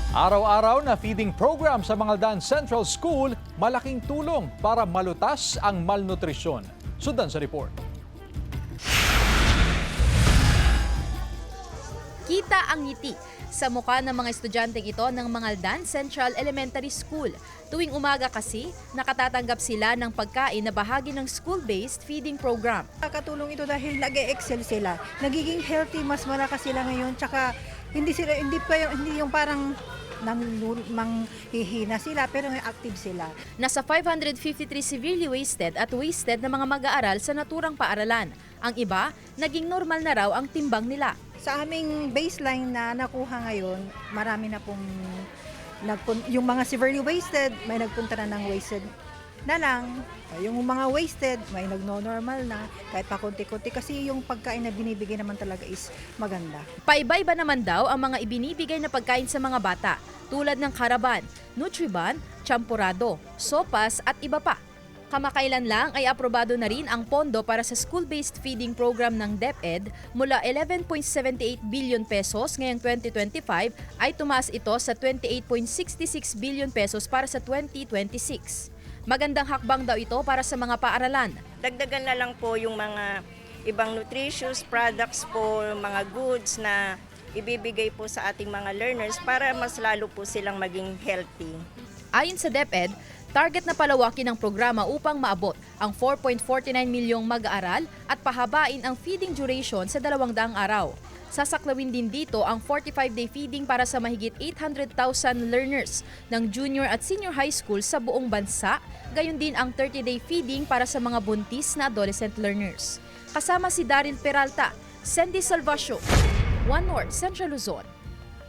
Araw-araw na feeding program sa Mangaldan Central School, malaking tulong para malutas ang malnutrisyon. Sundan sa report. Kita ang ngiti sa mukha ng mga estudyanteng ito ng Mangaldan Central Elementary School. Tuwing umaga kasi, nakatatanggap sila ng pagkain na bahagi ng school-based feeding program. Nakakatulong ito dahil nag-e-excel sila. Nagiging healthy, mas malakas sila ngayon. Tsaka hindi yung parang manghihina sila pero may active sila. Nasa 553 severely wasted at wasted na mga mag-aaral sa naturang paaralan. Ang iba, naging normal na raw ang timbang nila. Sa aming baseline na nakuha ngayon, marami na pong yung mga severely wasted, may nagpunta na ng wasted na lang. Yung mga wasted, may nagno-normal na kahit pa konti-konti kasi yung pagkain na binibigay naman talaga is maganda. Paiba-iba naman daw ang mga ibinibigay na pagkain sa mga bata tulad ng Karaban, Nutriban, Champurado, Sopas at iba pa. Kamakailan lang ay aprobado na rin ang pondo para sa school-based feeding program ng DepEd mula 11.78 billion pesos ngayong 2025 ay tumaas ito sa 28.66 billion pesos para sa 2026. Magandang hakbang daw ito para sa mga paaralan. Dagdagan na lang po yung mga ibang nutritious products po, mga goods na ibibigay po sa ating mga learners para mas lalo po silang maging healthy. Ayon sa DepEd, target na palawakin ang programa upang maabot ang 4.49 milyong mag-aaral at pahabain ang feeding duration sa 200 araw. Sasaklawin din dito ang 45-day feeding para sa mahigit 800,000 learners ng junior at senior high school sa buong bansa, gayon din ang 30-day feeding para sa mga buntis na adolescent learners. Kasama si Daryl Peralta, Sandy Salvacio, One North, Central Luzon.